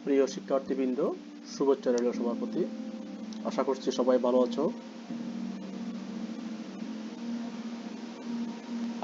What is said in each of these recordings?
প্রিয় শিক্ষার্থীবৃন্দ, শুভেচ্ছা রইল সবার প্রতি। আশা করছি সবাই ভালো আছো।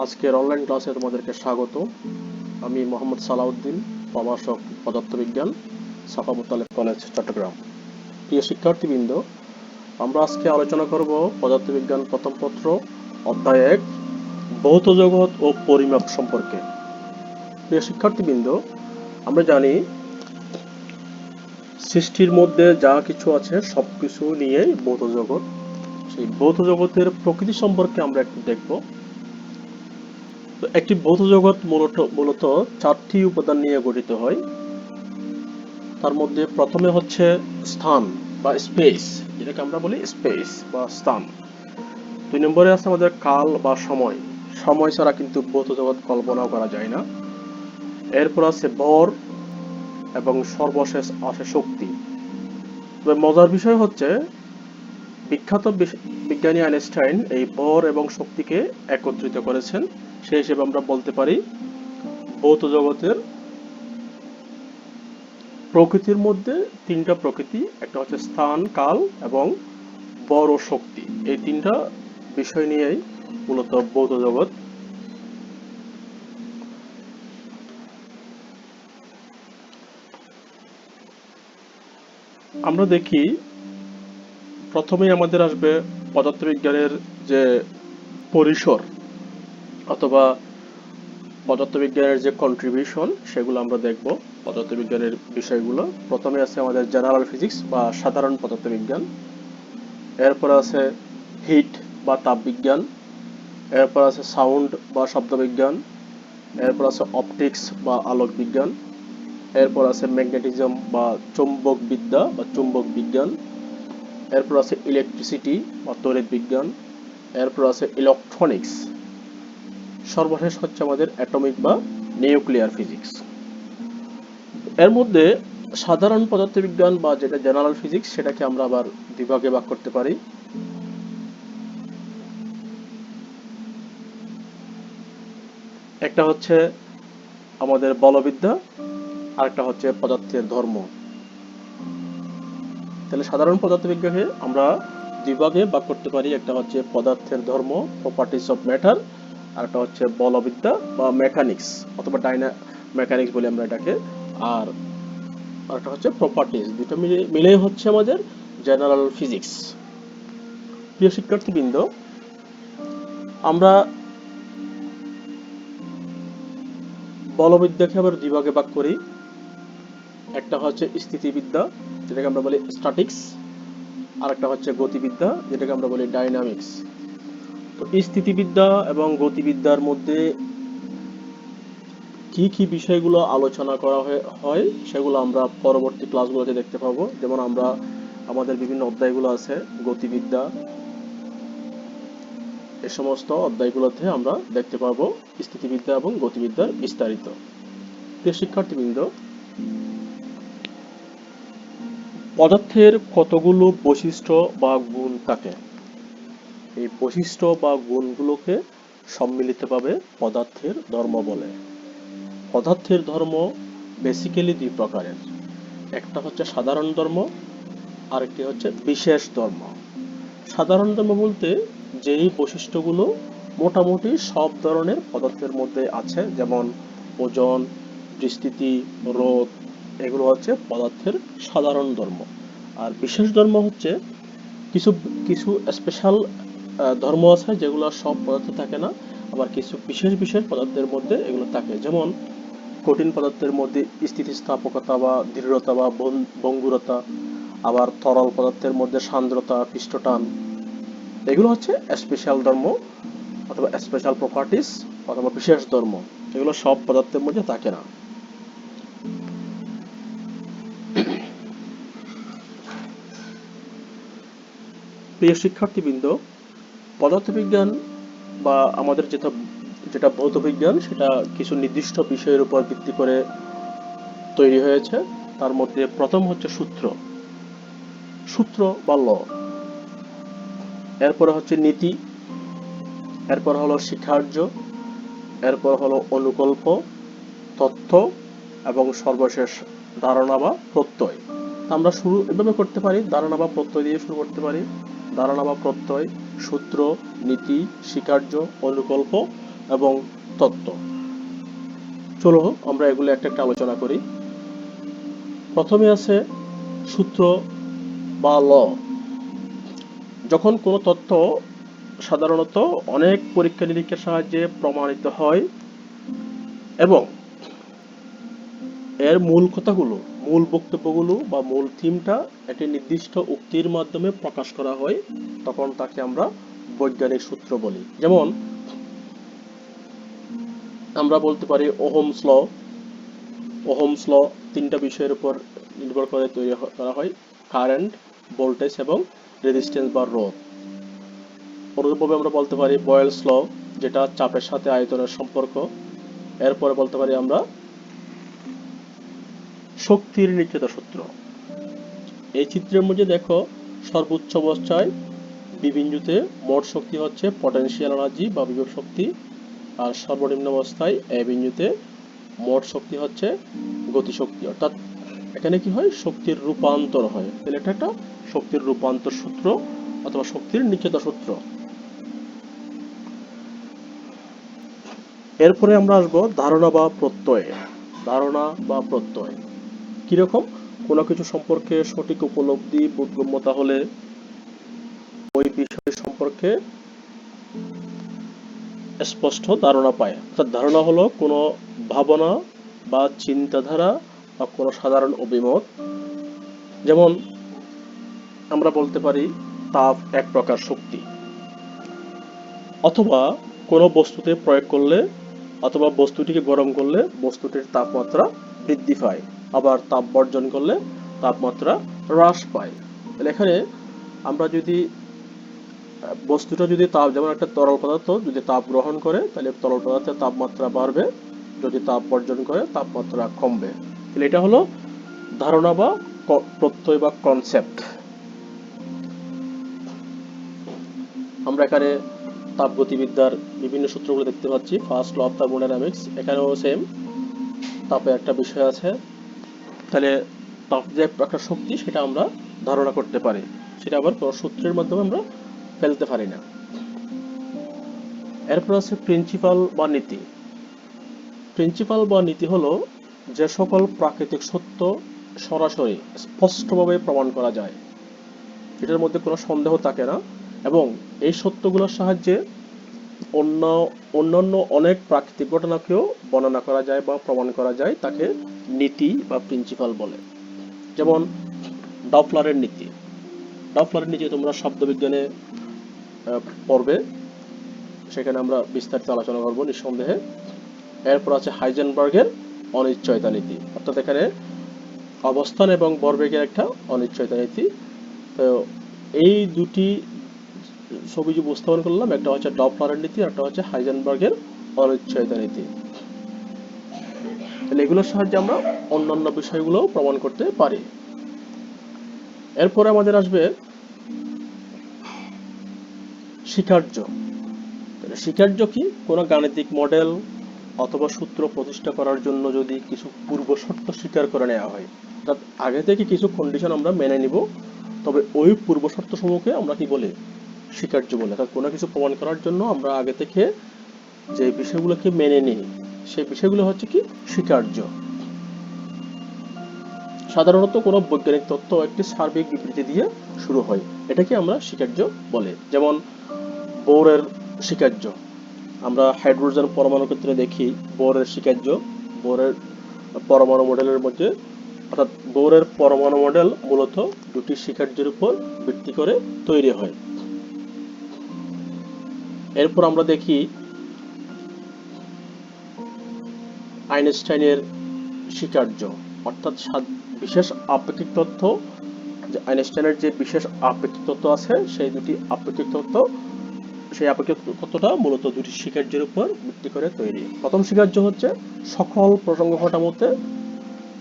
আজকের অনলাইন ক্লাসে তোমাদেরকে স্বাগত। আমি মোহাম্মদ সালাউদ্দিন, প্রভাষক পদার্থবিজ্ঞান, সাফা মুতালেব কলেজ, চট্টগ্রাম। প্রিয় শিক্ষার্থীবৃন্দ, আমরা আজকে আলোচনা করব পদার্থবিজ্ঞান প্রথম পত্র অধ্যায় 1 ভৌত জগৎ ও পরিমাপ সম্পর্কে। প্রিয় শিক্ষার্থীবৃন্দ, আমরা জানি সৃষ্টির মধ্যে যা কিছু আছে সবকিছু নিয়েই ভৌত জগৎ। সেই ভৌত জগতের প্রকৃতি সম্পর্কে আমরা একটু দেখব। তো একটি ভৌত জগৎ মূলত 4টি উপাদান নিয়ে গঠিত হয়। তার মধ্যে প্রথমে হচ্ছে স্থান বা স্পেস, যেটাকে আমরা বলি স্পেস বা স্থান। 2 নম্বরে আছে আমাদের কাল বা সময়। সময় ছাড়া কিন্তু ভৌত জগৎ কল্পনাও করা যায় না। এরপর আছে ভর এবং সর্বশেষ আছে শক্তি। তবে মজার বিষয় হচ্ছে বিখ্যাত বিজ্ঞানী আইনস্টাইন এই ভর এবং শক্তিকে একত্রিত করেছেন। সেই হিসেবে আমরা বলতে পারি ভৌত জগতের প্রকৃতির মধ্যে 3টা প্রকৃতি, একটা হচ্ছে স্থান, কাল এবং ভর ও শক্তি। এই 3টা বিষয় নিয়েই মূলত ভৌত জগৎ। আমরা দেখি প্রথমেই আমাদের আসবে পদার্থবিজ্ঞানের যে পরিসর অথবা পদার্থবিজ্ঞানের যে কন্ট্রিবিউশন, সেগুলো আমরা দেখব। পদার্থবিজ্ঞানের বিষয়গুলো প্রথমে আছে আমাদের জেনারেল ফিজিক্স বা সাধারণ পদার্থবিজ্ঞান। এরপর আছে হিট বা তাপবিজ্ঞান। এরপর আছে সাউন্ড বা শব্দবিজ্ঞান। এরপর আছে অপটিক্স বা আলোক বিজ্ঞান। এরপর আছে ম্যাগনেটিজম বা চৌম্বক বিদ্যা বা চুম্বক বিজ্ঞান। এরপর আছে ইলেকট্রিসিটি বা তড়িৎ বিজ্ঞান। এরপর আছে ইলেকট্রনিক্স। সর্বশেষ হচ্ছে আমাদের অ্যাটমিক বা নিউক্লিয়ার ফিজিক্স। এর মধ্যে সাধারণ পদার্থবিজ্ঞান বা যেটা জেনারেল ফিজিক্স, সেটাকে আমরা আবার বিভাগে ভাগ করতে পারি। একটা হচ্ছে আমাদের বলবিদ্যা, আরেকটা হচ্ছে পদার্থের ধর্ম। তাহলে সাধারণ পদার্থবিজ্ঞানকে আমরা দুভাগে ভাগ করতে পারি। একটা হচ্ছে পদার্থের ধর্ম, প্রপার্টিজ অফ ম্যাটার, আর একটা হচ্ছে বলবিদ্যা বা মেকানিক্স অথবা মেকানিক্স বলি আমরা এটাকে। আর একটা হচ্ছে প্রপার্টিজ। দুটো মিলেই হচ্ছে আমাদের জেনারেল ফিজিক্স। প্রিয় শিক্ষার্থীবৃন্দ, আমরা বলবিদ্যাকে আবার দুভাগে ভাগ করি। একটা হচ্ছে স্থিতিবিদ্যা, যেটাকে আমরা বলি স্ট্যাটিক্স, আর একটা হচ্ছে গতিবিদ্যা, যেটাকে আমরা বলি ডাইনামিক্স। তো স্থিতিবিদ্যা এবং গতিবিদ্যার মধ্যে কি কি বিষয়গুলো আলোচনা করা হয় সেগুলো আমরা পরবর্তী ক্লাসগুলোতে দেখতে পাবো। যেমন আমরা আমাদের বিভিন্ন অধ্যায়গুলো আছে গতিবিদ্যা, এই সমস্ত অধ্যায়গুলোতে আমরা দেখতে পাবো স্থিতিবিদ্যা এবং গতিবিদ্যার বিস্তারিত। প্রিয় শিক্ষার্থীবৃন্দ, পদার্থের কতগুলো বৈশিষ্ট্য বা গুণ থাকে। এই বৈশিষ্ট্য বা গুণগুলোকে সম্মিলিতভাবে পদার্থের ধর্ম বলে। পদার্থের ধর্ম বেসিক্যালি 2 প্রকারের। একটা হচ্ছে সাধারণ ধর্ম, আরেকটি হচ্ছে বিশেষ ধর্ম। সাধারণ ধর্ম বলতে যেই বৈশিষ্ট্যগুলো মোটামুটি সব ধরনের পদার্থের মধ্যে আছে, যেমন ওজন, বিস্তৃতি, রোধ, এগুলো হচ্ছে পদার্থের সাধারণ ধর্ম। আর বিশেষ ধর্ম হচ্ছে কিছু কিছু স্পেশাল ধর্ম আছে যেগুলো সব পদার্থে থাকে না, আবার কিছু বিশেষ বিশেষ পদার্থের মধ্যে এগুলো থাকে। যেমন কঠিন পদার্থের মধ্যে স্থিতিস্থাপকতা বা দৃঢ়তা বা ভঙ্গুরতা, আবার তরল পদার্থের মধ্যে সান্দ্রতা, পৃষ্ঠটান, এগুলো হচ্ছে স্পেশাল ধর্ম অথবা স্পেশাল প্রপার্টিস অথবা বিশেষ ধর্ম। এগুলো সব পদার্থের মধ্যে থাকে না। প্রিয় শিক্ষার্থীবৃন্দ, পদার্থবিজ্ঞান বা আমাদের যেটা ভৌত বিজ্ঞান, সেটা কিছু নির্দিষ্ট বিষয়ের উপর ভিত্তি করে তৈরি হয়েছে। তার মধ্যে প্রথম হচ্ছে সূত্র সূত্র বা ল। এরপরে হচ্ছে নীতি, এরপর হলো শিক্ষার্য, এরপর হলো অনুকল্প, তথ্য, এবং সর্বশেষ ধারণা বা প্রত্যয়। আমরা শুরু এভাবে করতে পারি, ধারণা বা প্রত্যয় দিয়ে শুরু করতে পারি। ধারণা বা প্রত্যয়, সূত্র, নীতি, স্বীকার্য, অনুকল্প এবং তত্ত্ব। চলো আমরা এগুলো একটা একটা আলোচনা করি। প্রথমে আছে সূত্র বা ল। যখন কোনো তথ্য সাধারণত অনেক পরীক্ষা নিরীক্ষার সাহায্যে প্রমাণিত হয় এবং এর মূল কথাগুলো, মূল বক্তব্যগুলো বা মূল থিমটা একটি নির্দিষ্ট উক্তির মাধ্যমে প্রকাশ করা হয়, তখন তাকে আমরা বৈজ্ঞানিক সূত্র বলি। যেমন আমরা বলতে পারি ওহমস ল। ওহমস ল তিনটা বিষয়ের উপর নির্ভর করে তৈরি করা হয়: কারেন্ট, ভোল্টেজ এবং রেজিস্ট্যান্স বা রোধ। অনুরূপভাবে আমরা বলতে পারি বয়েলস ল, যেটা চাপের সাথে আয়তনের সম্পর্ক। এরপরে বলতে পারি আমরা শক্তির নিত্যতা সূত্র। এই চিত্রের মধ্যে দেখো, সর্বোচ্চ অবস্থায় বি বিন্দুতে মোট শক্তি হচ্ছে পটেনশিয়াল এনার্জি বা বিভব শক্তি, আর সর্বনিম্ন অবস্থায় এ বিন্দুতে মোট শক্তি হচ্ছে গতিশক্তি। অর্থাৎ এখানে কি হয়, শক্তির রূপান্তর হয়। তাহলে এটা একটা শক্তির রূপান্তর সূত্র অথবা শক্তির নিত্যতা সূত্র। এরপরে আমরা আসবো ধারণা বা প্রত্যয়। ধারণা বা প্রত্যয় কিরকম? কোনো কিছু সম্পর্কে সঠিক উপলব্ধি, বোধগম্যতা হলে ওই বিষয় সম্পর্কে স্পষ্ট ধারণা পায়। অর্থাৎ ধারণা হলো কোনো ভাবনা বা চিন্তাধারা বা কোনো সাধারণ অভিমত। যেমন আমরা বলতে পারি তাপ এক প্রকার শক্তি, অথবা কোনো বস্তুতে প্রয়োগ করলে অথবা বস্তুটিকে গরম করলে বস্তুটির তাপমাত্রা বৃদ্ধি পায়, আবার তাপ বর্জন করলে তাপমাত্রা হ্রাস পায়। তাহলে এখানে আমরা যদি বস্তুটা যদি তাপ, যেমন একটা তরল পদার্থ যদি তাপ গ্রহণ করে তাহলে তরল পদার্থের তাপমাত্রা বাড়বে, যদি তাপ বর্জন করে তাপমাত্রা কমবে। তাহলে এটা হলো ধারণা বা প্রত্যয় বা কনসেপ্ট। আমরা এখানে তাপগতিবিদ্যার বিভিন্ন সূত্রগুলো দেখতে পাচ্ছি। ফার্স্ট ল অফ থার্মোডাইনামিক্স, এখানেও সেম তাপের একটা বিষয় আছে। তাহলে তাপ যে একটা শক্তি, সেটা আমরা ধারণা করতে পারি, সেটা আবার কোনো সূত্রের মাধ্যমে আমরা ফেলতে পারি না। এরপর আছে প্রিন্সিপাল বা নীতি। প্রিন্সিপাল বা নীতি হলো যে সকল প্রাকৃতিক সত্য সরাসরি স্পষ্টভাবে প্রমাণ করা যায়, এটার মধ্যে কোনো সন্দেহ থাকে না, এবং এই সত্যগুলোর সাহায্যে অন্যান্য অনেক প্রাকৃতিক ঘটনাকেও বর্ণনা করা যায় বা প্রমাণ করা যায়, তাকে নীতি বা প্রিন্সিপাল বলে। যেমন ডপলারের নীতি। ডপলারের নীতি তোমরা শব্দবিজ্ঞানে পড়বে, সেখানে আমরা বিস্তারিত আলোচনা করব নিঃসন্দেহে। এরপর আছে হাইজেনবার্গের অনিশ্চয়তা নীতি, অর্থাৎ এখানে অবস্থান এবং ভরবেগের একটা অনিশ্চয়তা নীতি। তো এই দুটি ছবি যে উপস্থাপন করলাম, একটা হচ্ছে ডপলারের নীতি আর একটা হচ্ছে হাইজেনবার্গের অনিশ্চয়তা নীতি। তাহলে এগুলোর সাহায্যে আমরা অন্যান্য বিষয়গুলো প্রমাণ করতে পারি। এরপরে আমাদের আসবে স্বীকার্য। স্বীকার্য কি? কোনো গাণিতিক মডেল অথবা সূত্র প্রতিষ্ঠা করার জন্য যদি কিছু পূর্ব শর্ত স্বীকার করে নেওয়া হয়, অর্থাৎ আগে থেকে কিছু কন্ডিশন আমরা মেনে নিব, তবে ওই পূর্ব শর্ত সমূহকে আমরা কি বলি? স্বীকার্য বলে। অর্থাৎ কোনো কিছু প্রমাণ করার জন্য আমরা আগে থেকে যে বিষয়গুলোকে মেনে নিই, সেই বিষয়গুলো হচ্ছে কি? স্বীকার্য। সাধারণত কোনো বৈজ্ঞানিক তত্ত্ব একটি সার্বিক বিবৃতি দিয়ে শুরু হয়, এটাকে আমরা স্বীকার্য বলে। যেমন বোরের স্বীকার্য, আমরা হাইড্রোজেন পরমাণু ক্ষেত্রে দেখি বোরের স্বীকার্য। বোরের পরমাণু মডেলের মধ্যে, অর্থাৎ বোরের পরমাণু মডেল মূলত দুটি স্বীকার্যের উপর ভিত্তি করে তৈরি হয়। এরপর আমরা দেখি আইনস্টাইনের স্বীকার্য, অর্থাৎ বিশেষ আপেক্ষিক তত্ত্ব। যে আইনস্টাইনের যে বিশেষ আপেক্ষিক তত্ত্ব আছে, সেই দুটি আপেক্ষিক তত্ত্ব, সেই আপেক্ষিক তত্ত্বটা মূলত দুটি স্বীকার্যের উপর ভিত্তি করে তৈরি। প্রথম স্বীকার্য হচ্ছে সকল প্রসঙ্গ ঘটামতে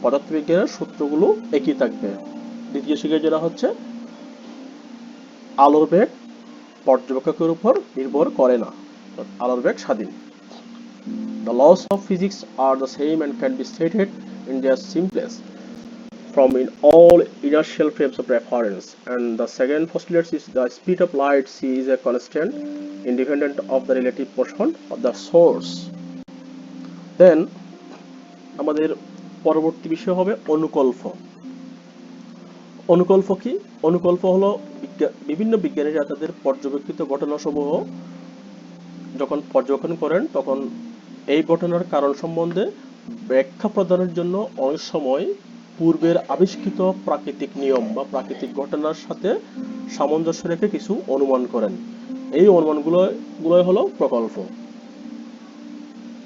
পদার্থবিজ্ঞানের সূত্রগুলো একই থাকবে। দ্বিতীয় স্বীকার্যটা হচ্ছে আলোর বেগ পর্যবেক্ষকের উপর নির্ভর করে না, আলোর বেগ স্বাধীন। The laws of physics are the same and can be stated in their simplest from in all inertial frames of reference. And the second postulate is the speed of light c is a constant independent of the relative motion of the source. Then আমাদের পরবর্তী বিষয় হবে অনুকল্প। অনুকল্প কি? অনুকল্প হলো বিভিন্ন বিজ্ঞানীরা তাদের পর্যবেক্ষিত ঘটনাসমূহ যখন পর্যবেক্ষণ করেন তখন এই ঘটনার কারণ সম্বন্ধে ব্যাখ্যা প্রদানের জন্য অনেক সময় পূর্বের আবিষ্কৃত প্রাকৃতিক নিয়ম বা প্রাকৃতিক ঘটনার সাথে সামঞ্জস্য রেখে কিছু অনুমান করেন। এই অনুমানগুলোই হলো প্রকল্প।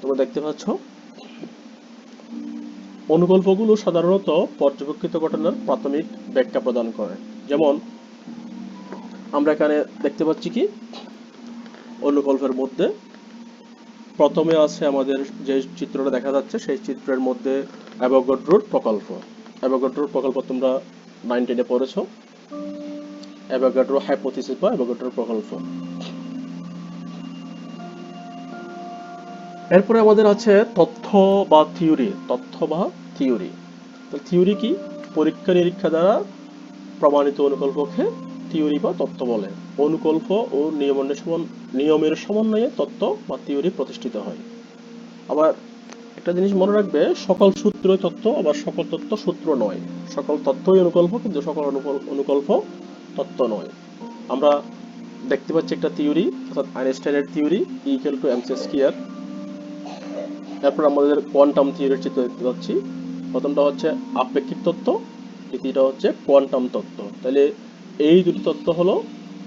তোমরা দেখতে পাচ্ছ অনুকল্পগুলো সাধারণত পর্যবেক্ষিত ঘটনার প্রাথমিক ব্যাখ্যা প্রদান করে। যেমন আমরা এখানে দেখতে পাচ্ছি কি অনুকল্পের মধ্যে প্রথমে আছে আমাদের যে চিত্রটা দেখা যাচ্ছে সেই চিত্রের মধ্যে অ্যাভোগাড্রোর প্রকল্প। অ্যাভোগাড্রোর প্রকল্প তোমরা 9-10 পড়েছো, অ্যাভোগাড্রো হাইপোথিসিস বা অ্যাভোগাড্রোর প্রকল্প। এরপরে আমাদের আছে তথ্য বা থিওরি। তথ্য বা থিওরি, তো থিওরি কি? পরীক্ষা নিরীক্ষা দ্বারা প্রমাণিত অনুকল্পকে থিওরি বা তত্ত্ব বলে। অনুকল্প ও নিয়মের সমন্বয়ে তত্ত্ব বা থিওরি প্রতিষ্ঠিত হয়। আবার একটা জিনিস মনে রাখবে, সকল সূত্রই তত্ত্ব, আবার সকল তত্ত্ব সূত্র নয়। সকল তত্ত্বই অনুকল্প, কিন্তু সকল অনুকল্প তত্ত্ব নয়। আমরা দেখতে পাচ্ছি একটা থিওরি, অর্থাৎ আইনস্টাইনের থিওরি E=mc²। তারপর আমাদের কোয়ান্টাম থিওরির চিত্র দেখতে পাচ্ছি। প্রথমটা হচ্ছে আপেক্ষিক তত্ত্ব, দ্বিতীয়টা হচ্ছে কোয়ান্টাম তত্ত্ব। তাহলে এই দুটি তত্ত্ব হলো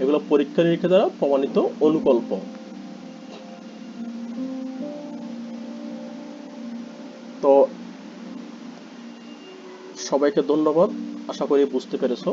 এগুলো পরীক্ষা নিরীক্ষা দ্বারা প্রমাণিত অনুকল্প। তো সবাইকে ধন্যবাদ, আশা করি বুঝতে পেরেছো।